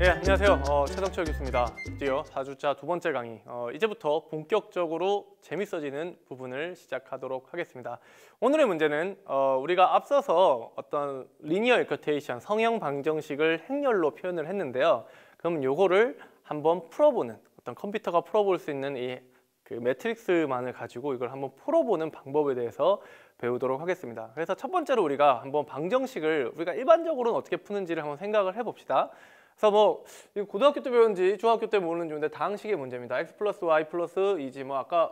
네, 안녕하세요. 최성철 교수입니다. 드디어 4주차 두 번째 강의. 이제부터 본격적으로 재밌어지는 부분을 시작하도록 하겠습니다. 오늘의 문제는 우리가 앞서서 어떤 리니어 이쿼테이션, 성형 방정식을 행렬로 표현을 했는데요. 그럼 요거를 한번 풀어보는, 어떤 컴퓨터가 풀어볼 수 있는 그 매트릭스만을 가지고 이걸 한번 풀어보는 방법에 대해서 배우도록 하겠습니다. 그래서 첫 번째로 우리가 한번 방정식을 우리가 일반적으로는 어떻게 푸는지를 한번 생각을 해봅시다. 그래서 뭐 고등학교 때 배운지 중학교 때 모르는 건데 다항식의 문제입니다. x 플러스 y 플러스 2지 뭐 아까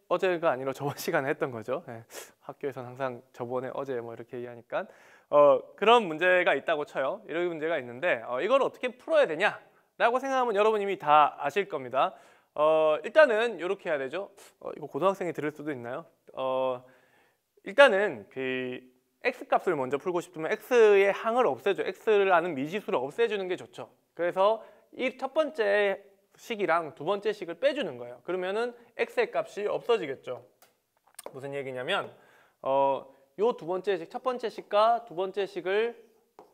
어제가 아니라 저번 시간에 했던 거죠. 네. 학교에서는 항상 저번에 어제 뭐 이렇게 얘기하니까 그런 문제가 있다고 쳐요. 이런 문제가 있는데 이걸 어떻게 풀어야 되냐라고 생각하면 여러분 이미 다 아실 겁니다. 일단은 이렇게 해야 되죠. 이거 고등학생이 들을 수도 있나요? 일단은 그 x값을 먼저 풀고 싶으면 x의 항을 없애줘. x라는 미지수를 없애주는 게 좋죠. 그래서 이 첫 번째 식이랑 두 번째 식을 빼주는 거예요. 그러면은 x의 값이 없어지겠죠. 무슨 얘기냐면 요 두 번째 식, 첫 번째 식과 두 번째 식을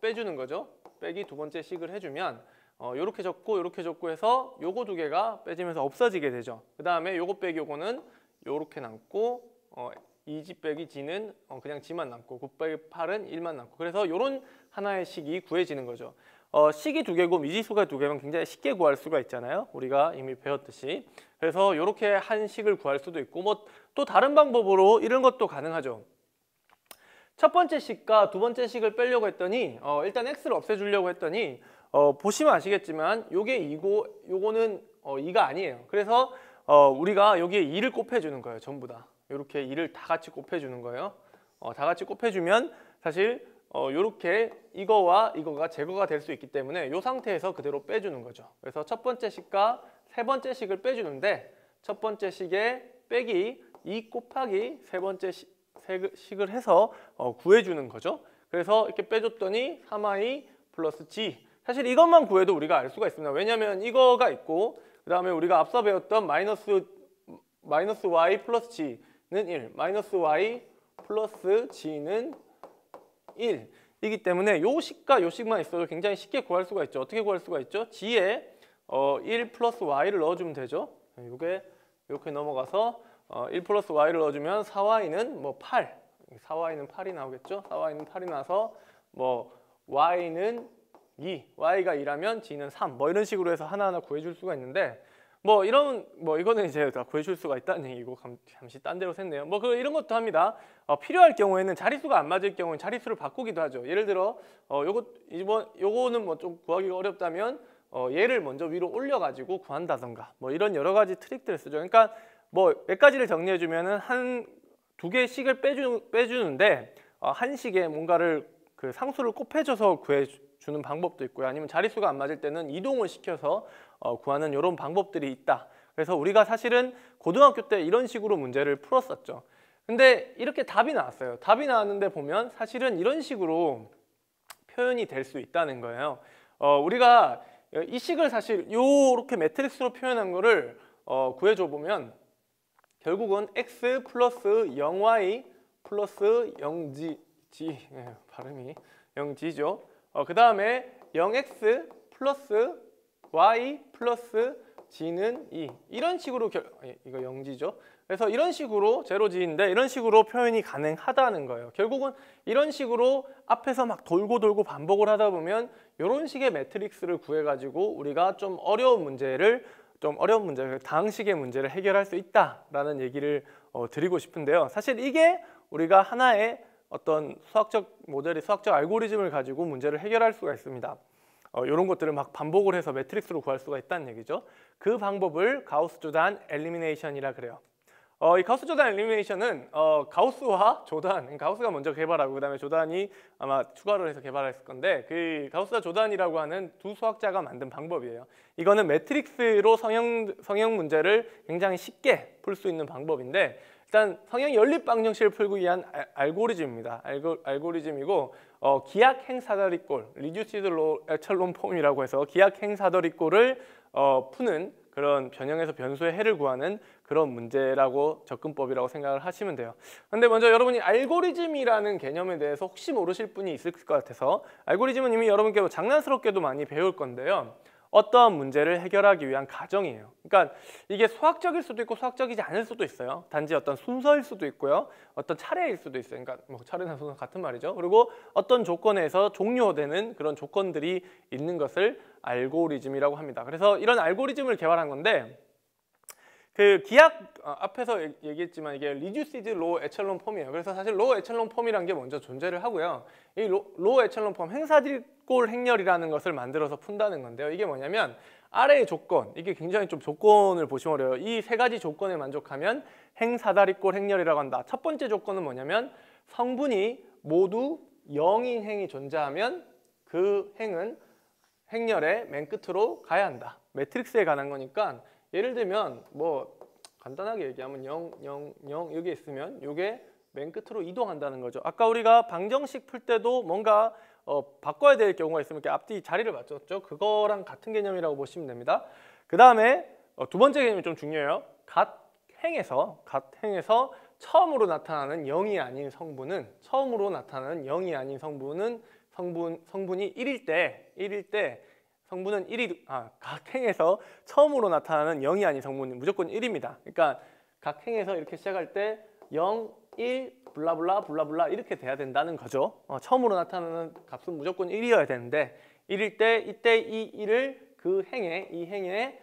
빼주는 거죠. 빼기 두 번째 식을 해주면 요렇게 적고 해서 요거 두 개가 빼지면서 없어지게 되죠. 그 다음에 요거 빼기 요거는 요렇게 남고 2g 빼기 g는 그냥 g만 남고 9 빼기 8은 1만 남고, 그래서 요런 하나의 식이 구해지는 거죠. 식이 두 개고 미지수가 두 개면 굉장히 쉽게 구할 수가 있잖아요. 우리가 이미 배웠듯이. 그래서 요렇게 한 식을 구할 수도 있고 뭐 또 다른 방법으로 이런 것도 가능하죠. 첫 번째 식과 두 번째 식을 빼려고 했더니 일단 x를 없애주려고 했더니 보시면 아시겠지만 요게 2고 요거는 2가 아니에요. 그래서 우리가 여기에 2를 곱해주는 거예요. 전부 다. 이렇게 2를 다 같이 곱해주는 거예요. 다 같이 곱해주면 사실 이렇게 이거와 이거가 제거가 될 수 있기 때문에 이 상태에서 그대로 빼주는 거죠. 그래서 첫 번째 식과 세 번째 식을 빼주는데 첫 번째 식에 빼기 2 곱하기 세 번째 식을 해서 구해주는 거죠. 그래서 이렇게 빼줬더니 3i 플러스 g. 사실 이것만 구해도 우리가 알 수가 있습니다. 왜냐하면 이거가 있고 그 다음에 우리가 앞서 배웠던 마이너스 y 플러스 g는 1, 마이너스 y 플러스 g는 1 이기 때문에 요 식과 요 식만 있어도 굉장히 쉽게 구할 수가 있죠. 어떻게 구할 수가 있죠? g에 1 플러스 y를 넣어주면 되죠. 이게 이렇게 넘어가서 1 플러스 y를 넣어주면 4y는 뭐 8, 4y는 8이 나오겠죠. 4y는 8이 나서 뭐 y는 2, y가 2라면 g는 3, 뭐 이런 식으로 해서 하나하나 구해줄 수가 있는데 뭐 이거는 이제 다 구해줄 수가 있다는 얘기고 잠시 딴 데로 샜네요. 뭐 이런 것도 합니다. 필요할 경우에는 자릿수가 안 맞을 경우는 자릿수를 바꾸기도 하죠. 예를 들어 요거는 뭐 좀 구하기가 어렵다면 얘를 먼저 위로 올려가지고 구한다던가 뭐 이런 여러 가지 트릭들을 쓰죠. 그러니까 뭐 몇 가지를 정리해주면은 한 두 개의 식을 빼주는데 한 식에 뭔가를 그 상수를 곱해줘서 구해주는 방법도 있고요. 아니면 자릿수가 안 맞을 때는 이동을 시켜서 구하는 이런 방법들이 있다. 그래서 우리가 사실은 고등학교 때 이런 식으로 문제를 풀었었죠. 근데 이렇게 답이 나왔어요. 답이 나왔는데 보면 사실은 이런 식으로 표현이 될 수 있다는 거예요. 우리가 이 식을 사실 이렇게 매트릭스로 표현한 거를 구해줘 보면 결국은 x 플러스 0y 플러스 0g, 발음이 0g죠. 그 다음에 0x 플러스 y 플러스 g는 2. 이런 식으로 이거 0g죠. 그래서 이런 식으로 제로g인데 이런 식으로 표현이 가능하다는 거예요. 결국은 이런 식으로 앞에서 막 돌고 반복을 하다 보면 이런 식의 매트릭스를 구해가지고 우리가 좀 어려운 문제를 다항식의 문제를 해결할 수 있다라는 얘기를 드리고 싶은데요. 사실 이게 우리가 하나의 어떤 수학적 모델의 수학적 알고리즘을 가지고 문제를 해결할 수가 있습니다. 이런 것들을 막 반복을 해서 매트릭스로 구할 수가 있다는 얘기죠. 그 방법을 가우스-조단 엘리미네이션이라 그래요. 이 가우스-조단 엘리미네이션은 가우스와 조단, 가우스가 먼저 개발하고 그다음에 조단이 아마 추가로 해서 개발했을 건데 그 가우스와 조단이라고 하는 두 수학자가 만든 방법이에요. 이거는 매트릭스로 성형 문제를 굉장히 쉽게 풀 수 있는 방법인데 일단 성형 연립 방정식을 풀기 위한 알고리즘입니다. 알고리즘이고 기하행사다리꼴, 리듀시드 에첼론 폼이라고 해서 기하행사다리꼴을 푸는 그런 변형에서 변수의 해를 구하는 그런 문제라고 접근법이라고 생각을 하시면 돼요. 근데 먼저 여러분이 알고리즘이라는 개념에 대해서 혹시 모르실 분이 있을 것 같아서 알고리즘은 이미 여러분께 장난스럽게도 많이 배울 건데요. 어떠한 문제를 해결하기 위한 과정이에요. 그러니까 이게 수학적일 수도 있고 수학적이지 않을 수도 있어요. 단지 어떤 순서일 수도 있고요. 어떤 차례일 수도 있어요. 그러니까 뭐 차례나 순서 같은 말이죠. 그리고 어떤 조건에서 종료되는 그런 조건들이 있는 것을 알고리즘이라고 합니다. 그래서 이런 알고리즘을 개발한 건데 그 기하 앞에서 얘기했지만 이게 리듀시드 로우 에첼론 폼이에요. 그래서 사실 로우 에첼론 폼이라는 게 먼저 존재를 하고요. 이 로우 에첼론 폼 행사다리꼴 행렬이라는 것을 만들어서 푼다는 건데요. 이게 뭐냐면 아래의 조건, 이게 굉장히 좀 조건을 보시면 어려워요. 이 세 가지 조건에 만족하면 행사다리꼴 행렬이라고 한다. 첫 번째 조건은 뭐냐면 성분이 모두 0인 행이 존재하면 그 행은 행렬의 맨 끝으로 가야 한다. 매트릭스에 관한 거니까 예를 들면 뭐 간단하게 얘기하면 0, 0, 0 여기 있으면 이게 맨 끝으로 이동한다는 거죠. 아까 우리가 방정식 풀 때도 뭔가 바꿔야 될 경우가 있으면 이렇게 앞뒤 자리를 맞췄죠. 그거랑 같은 개념이라고 보시면 됩니다. 그 다음에 두 번째 개념이 좀 중요해요. 갓 행에서 처음으로 나타나는 0이 아닌 성분은 성분이 1일 때 성분은 1이 각 행에서 처음으로 나타나는 0이 아닌 성분은 무조건 1입니다. 그러니까 각 행에서 이렇게 시작할 때 0, 1, 블라블라 블라블라 이렇게 돼야 된다는 거죠. 처음으로 나타나는 값은 무조건 1이어야 되는데 1일 때 이때 이 1을 이 행의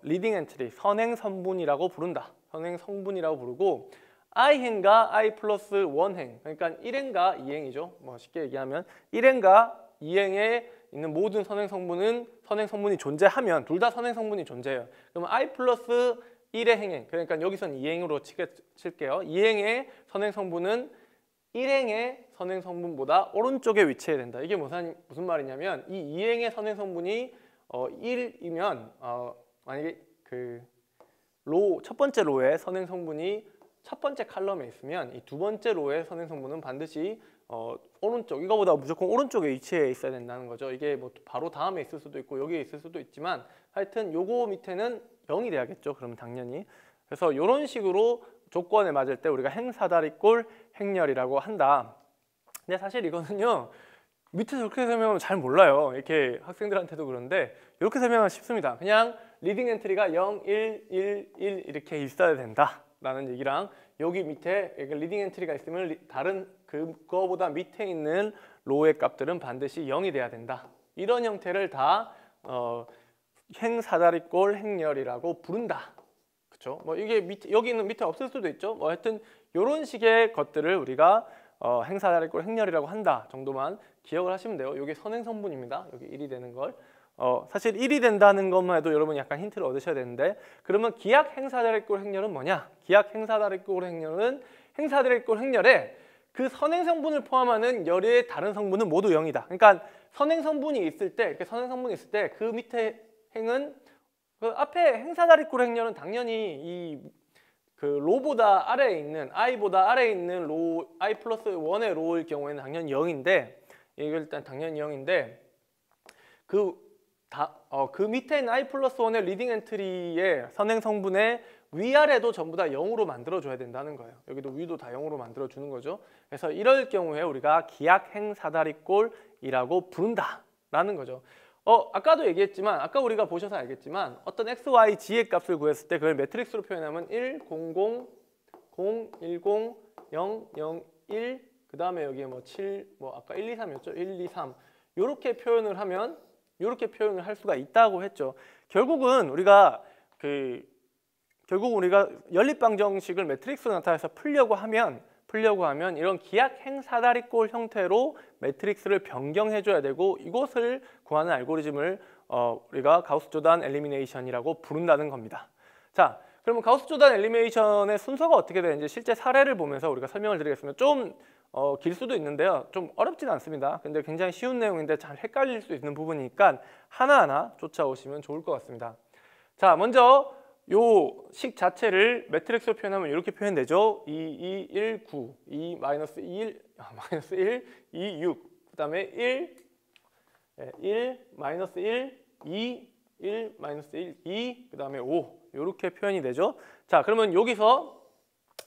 리딩 엔트리 선행 성분이라고 부른다. 선행 성분이라고 부르고 i행과 i 플러스 1행 그러니까 1행과 2행이죠. 뭐 쉽게 얘기하면 1행과 2행에 있는 모든 선행 성분이 존재하면 둘 다 선행 성분이 존재해요. 그러면 i 플러스 1의 행행 그러니까 여기선 2행으로 칠게요. 2행의 선행 성분은 1행의 선행 성분보다 오른쪽에 위치해야 된다. 이게 무슨 말이냐면 이 2행의 선행 성분이 1이면 만약에 그 첫 번째 로의 선행 성분이 첫 번째 칼럼에 있으면 이 두 번째 로의 선행 성분은 반드시 오른쪽, 이거보다 무조건 오른쪽에 위치해 있어야 된다는 거죠. 이게 뭐 바로 다음에 있을 수도 있고 여기에 있을 수도 있지만 하여튼 요거 밑에는 0이 돼야겠죠. 그러면 당연히. 그래서 이런 식으로 조건에 맞을 때 우리가 행사다리꼴 행렬이라고 한다. 근데 사실 이거는요. 밑에서 이렇게 설명하면 잘 몰라요. 이렇게 학생들한테도 그런데 이렇게 설명하면 쉽습니다. 그냥 리딩 엔트리가 0, 1, 1, 1 이렇게 있어야 된다 라는 얘기랑 여기 밑에 리딩 엔트리가 있으면 다른 그거보다 밑에 있는 로의 값들은 반드시 0이 돼야 된다. 이런 형태를 다 행사다리꼴 행렬이라고 부른다. 그렇죠? 뭐 이게 여기는 밑에 없을 수도 있죠. 뭐 하여튼 이런 식의 것들을 우리가 행사다리꼴 행렬이라고 한다 정도만 기억을 하시면 돼요. 이게 선행 성분입니다. 여기 1이 되는 걸. 사실 1이 된다는 것만 해도 여러분이 약간 힌트를 얻으셔야 되는데 그러면 기약 행사다리꼴 행렬은 뭐냐? 기약 행사다리꼴 행렬은 행사다리꼴 행렬에 그 선행 성분을 포함하는 열의 다른 성분은 모두 0이다. 그러니까 선행 성분이 있을 때 그 밑에 행은 그 앞에 행사다리꼴 행렬은 당연히 그 로보다 아래에 있는 i보다 아래에 있는 로 i 플러스 1의 로일 경우에는 당연히 0인데 이걸 일단 당연히 0인데 그 밑에 있는 i 플러스 1의 리딩 엔트리의 선행 성분의 위아래도 전부 다 0으로 만들어줘야 된다는 거예요. 여기도 위도 다 0으로 만들어주는 거죠. 그래서 이럴 경우에 우리가 기약 행사다리꼴이라고 부른다라는 거죠. 아까도 얘기했지만 아까 우리가 보셔서 알겠지만 어떤 x, y, g의 값을 구했을 때 그걸 매트릭스로 표현하면 1, 0, 0, 0, 1, 0, 0, 0, 1 그 다음에 여기에 뭐 7, 뭐 아까 1, 2, 3이었죠. 1, 2, 3 이렇게 표현을 할 수가 있다고 했죠. 결국은 우리가 연립방정식을 매트릭스로 나타내서 풀려고 하면 이런 기약 행사다리꼴 형태로 매트릭스를 변경해줘야 되고 이것을 구하는 알고리즘을 우리가 가우스-조단 엘리미네이션이라고 부른다는 겁니다. 자, 그러면 가우스-조단 엘리미네이션의 순서가 어떻게 되는지 실제 사례를 보면서 우리가 설명을 드리겠습니다. 좀 길 수도 있는데요. 좀 어렵진 않습니다. 근데 굉장히 쉬운 내용인데 잘 헷갈릴 수 있는 부분이니까 하나하나 쫓아오시면 좋을 것 같습니다. 자, 먼저 요 식 자체를 매트릭스로 표현하면 이렇게 표현되죠. 2, 2, 1, 9, 2, 마이너스 1, 2, 6, 그 다음에 1, 마이너스 1, 2, 1, 마이너스 1, 2, 그 다음에 5 이렇게 표현이 되죠. 자, 그러면 여기서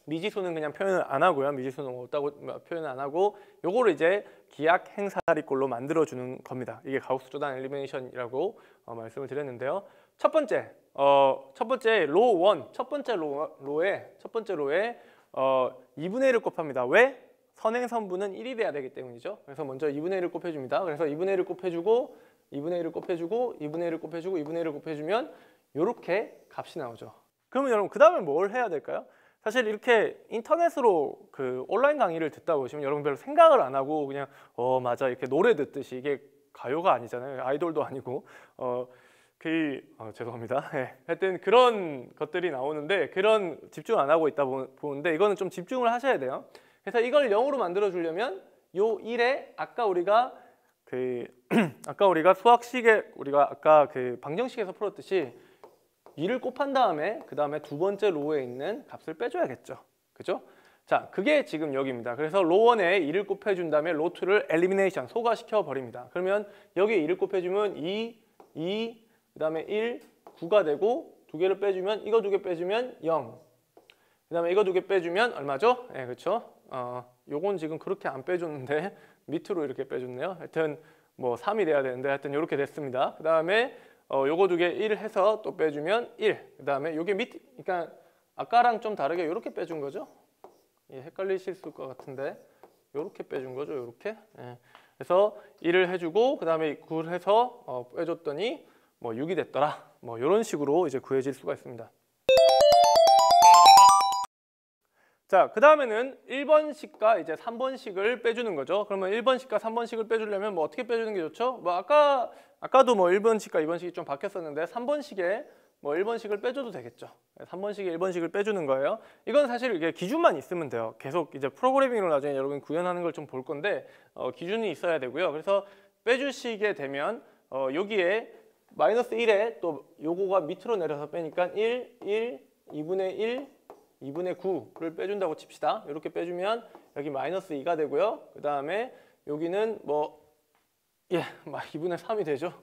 미지수는 그냥 표현을 안 하고요. 미지수는 없다고 표현을 안 하고 요거를 이제 기약 행사리꼴로 만들어주는 겁니다. 이게 가우스-조단 엘리미네이션이라고 말씀을 드렸는데요. 첫 번째 로 1, 첫 번째 로에 2분의 1을 곱합니다. 왜? 선행선분은 1이 돼야 되기 때문이죠. 그래서 먼저 2분의 1을 곱해줍니다. 그래서 2분의 1을 곱해주고 2분의 1을 곱해주고 2분의 1을 곱해주고 2분의 1을 곱해주면 이렇게 값이 나오죠. 그러면 여러분 그 다음에 뭘 해야 될까요? 사실 이렇게 인터넷으로 그 온라인 강의를 듣다 보시면 여러분 별로 생각을 안 하고 그냥 맞아 이렇게 노래 듣듯이, 이게 가요가 아니잖아요. 아이돌도 아니고 죄송합니다. 네. 하여튼 그런 것들이 나오는데 그런 집중 안 하고 있다 보는데 이거는 좀 집중을 하셔야 돼요. 그래서 이걸 0으로 만들어 주려면 요 1에 아까 우리가 수학식에 우리가 아까 그 방정식에서 풀었듯이 2를 곱한 다음에 그 다음에 두 번째 로에 있는 값을 빼줘야겠죠. 그죠? 자, 그게 지금 여기입니다. 그래서 로 1에 2를 곱해준 다음에 로 2를 엘리미네이션, 소가시켜 버립니다. 그러면 여기에 2를 곱해주면 2, 그 다음에 1, 9가 되고 두 개를 빼주면 이거 두 개 빼주면 0. 그 다음에 이거 두 개 빼주면 얼마죠? 네, 그렇죠? 요건 지금 그렇게 안 빼줬는데 밑으로 이렇게 빼줬네요. 하여튼 뭐 3이 돼야 되는데 하여튼 이렇게 됐습니다. 그 다음에 요거 두 개 1 해서 또 빼주면 1. 그 다음에 요게 그러니까 아까랑 좀 다르게 이렇게 빼준 거죠. 예, 헷갈리실 것 같은데 요렇게 빼준 거죠. 요렇게. 예. 그래서 1을 해주고 그 다음에 9를 해서 빼줬더니 뭐 6이 됐더라. 뭐 이런 식으로 이제 구해질 수가 있습니다. 자, 그 다음에는 1번식과 이제 3번식을 빼주는 거죠. 그러면 1번식과 3번식을 빼주려면 뭐 어떻게 빼주는 게 좋죠? 뭐 아까도 뭐 1번식과 2번식이 좀 바뀌었었는데 3번식에 뭐 1번식을 빼줘도 되겠죠. 3번식에 1번식을 빼주는 거예요. 이건 사실 이게 기준만 있으면 돼요. 계속 이제 프로그래밍을 나중에 여러분 구현하는 걸 좀 볼 건데 기준이 있어야 되고요. 그래서 빼주시게 되면 여기에 마이너스 1에 또 요거가 밑으로 내려서 빼니까 1, 2분의 1, 2분의 9를 빼준다고 칩시다. 이렇게 빼주면 여기 마이너스 2가 되고요. 그 다음에 여기는 막 2분의 3이 되죠.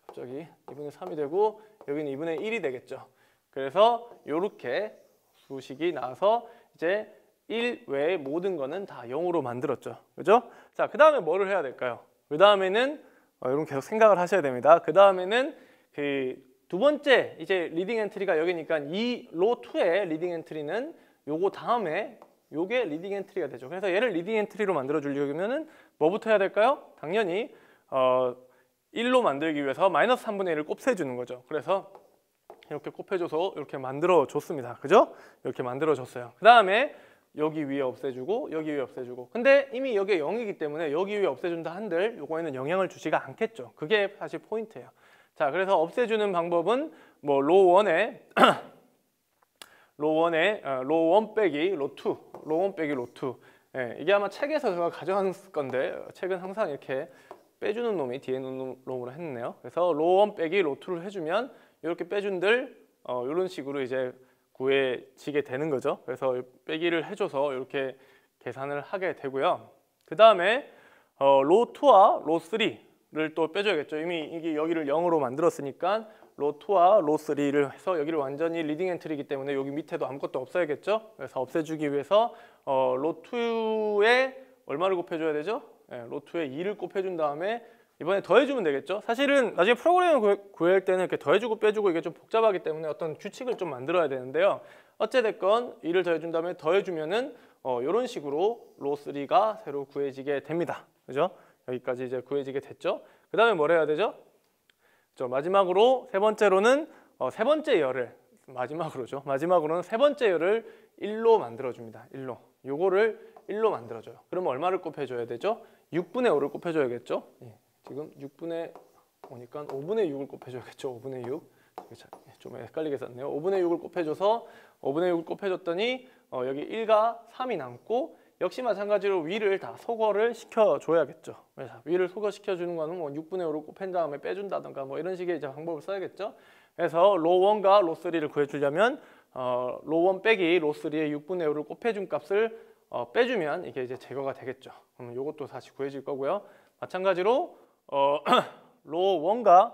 갑자기 2분의 3이 되고 여기는 2분의 1이 되겠죠. 그래서 이렇게 수식이 나와서 이제 1 외의 모든 거는 다 0으로 만들었죠. 그죠? 자, 그 다음에 뭐를 해야 될까요? 그 다음에는 여러분 계속 생각을 하셔야 됩니다. 그 다음에는 그 두 번째 이제 리딩 엔트리가 여기니까 이 로 2의 리딩 엔트리는 요거 다음에 요게 리딩 엔트리가 되죠. 그래서 얘를 리딩 엔트리로 만들어 주려면은 뭐부터 해야 될까요? 당연히 1로 만들기 위해서 마이너스 3분의 1을 곱해 주는 거죠. 그래서 이렇게 곱해줘서 이렇게 만들어 줬습니다. 그죠? 이렇게 만들어 줬어요. 그 다음에 여기 위에 없애주고 여기 위에 없애주고, 근데 이미 여기에 0이기 때문에 여기 위에 없애준다 한들 요거에는 영향을 주지가 않겠죠. 그게 사실 포인트예요. 자, 그래서 없애주는 방법은 뭐 로 1에 로 1 빼기 로 2, 로 1 빼기 로 2. 예, 이게 아마 책에서 제가 가져간 건데 책은 항상 이렇게 빼주는 놈이 뒤에 있는 놈으로 했네요. 그래서 로 1 빼기 로 2를 해주면 이렇게 빼준들 이런 식으로 이제 구해지게 되는 거죠. 그래서 빼기를 해줘서 이렇게 계산을 하게 되고요. 그 다음에 로 2와 로 3를 또 빼줘야겠죠. 이미 이게 여기를 0으로 만들었으니까 로 2와 로 3를 해서 여기를 완전히 리딩 엔트리이기 때문에 여기 밑에도 아무것도 없어야겠죠. 그래서 없애주기 위해서 로 2에 얼마를 곱해줘야 되죠? 네, 로 2에 2를 곱해준 다음에 이번에 더해주면 되겠죠. 사실은 나중에 프로그램을 구할 때는 이렇게 더해주고 빼주고 이게 좀 복잡하기 때문에 어떤 규칙을 좀 만들어야 되는데요. 어찌됐건 2를 더해준 다음에 더해주면은 이런 식으로 로 3가 새로 구해지게 됩니다. 그죠? 여기까지 이제 구해지게 됐죠. 그 다음에 뭘 해야 되죠? 마지막으로 세 번째로는 세 번째 열을 마지막으로는 세 번째 열을 1로 만들어줍니다. 1로. 요거를 1로 만들어줘요. 그러면 얼마를 곱해줘야 되죠? 6분의 5를 곱해줘야겠죠? 예, 지금 6분의 5니까 5분의 6을 곱해줘야겠죠? 5분의 6. 좀 헷갈리게 썼네요. 5분의 6을 곱해줘서 5분의 6을 곱해줬더니 여기 1과 3이 남고, 역시 마찬가지로 위를 다 소거를 시켜줘야겠죠. 그래서 위를 소거시켜주는 거는 뭐 6분의 5를 곱한 다음에 빼준다던가 뭐 이런 식의 이제 방법을 써야겠죠. 그래서 로 1과 로 3를 구해주려면 로 1 빼기 로 3의 6분의 5를 곱해준 값을 빼주면 이게 이제 제거가 되겠죠. 그러면 이것도 다시 구해질 거고요. 마찬가지로 로 1과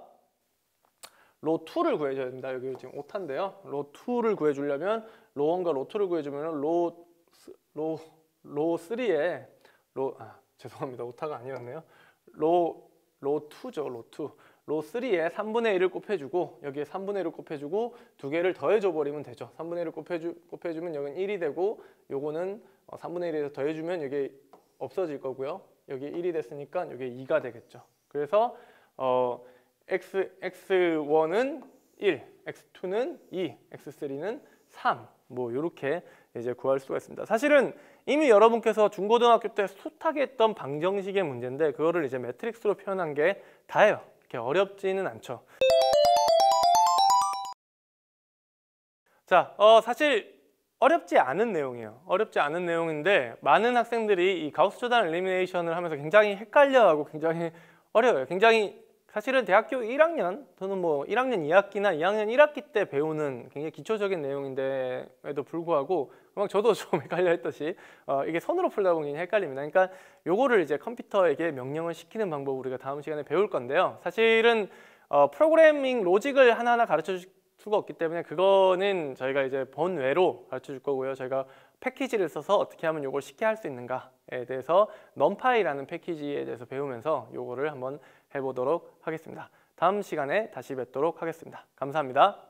로 2를 구해줘야 됩니다. 여기 지금 오타인데요. 로 2를 구해주려면 로 1과 로 2를 구해주면 로 3에 죄송합니다. 오타가 아니었네요. 로2죠. 로2. 로3에 3분의 1을 곱해주고 여기에 3분의 1을 곱해주고 두 개를 더해줘 버리면 되죠. 3분의 1을 곱해주면 여기는 1이 되고 요거는 3분의 1에서 더해주면 여기 없어질 거고요. 여기 1이 됐으니까 여기 2가 되겠죠. 그래서 x1은 1, x2는 2, x3는 3. 뭐 이렇게 이제 구할 수가 있습니다. 사실은 이미 여러분께서 중고등학교 때 숱하게 했던 방정식의 문제인데 그거를 이제 매트릭스로 표현한 게 다예요. 이렇게 어렵지는 않죠. 자, 사실 어렵지 않은 내용이에요. 어렵지 않은 내용인데 많은 학생들이 이 가우스-조단 엘리미네이션을 하면서 굉장히 헷갈려하고 굉장히 어려워요. 굉장히 사실은 대학교 1학년 또는 뭐 1학년 2학기나 2학년 1학기 때 배우는 굉장히 기초적인 내용인데에도 불구하고 그냥 저도 좀 헷갈려 했듯이 이게 손으로 풀다 보면 헷갈립니다. 그러니까 요거를 이제 컴퓨터에게 명령을 시키는 방법을 우리가 다음 시간에 배울 건데요. 사실은 프로그래밍 로직을 하나하나 가르쳐 줄 수가 없기 때문에 그거는 저희가 이제 본외로 가르쳐 줄 거고요. 저희가 패키지를 써서 어떻게 하면 이걸 쉽게 할 수 있는가에 대해서 numpy라는 패키지에 대해서 배우면서 요거를 한번 해보도록 하겠습니다. 다음 시간에 다시 뵙도록 하겠습니다. 감사합니다.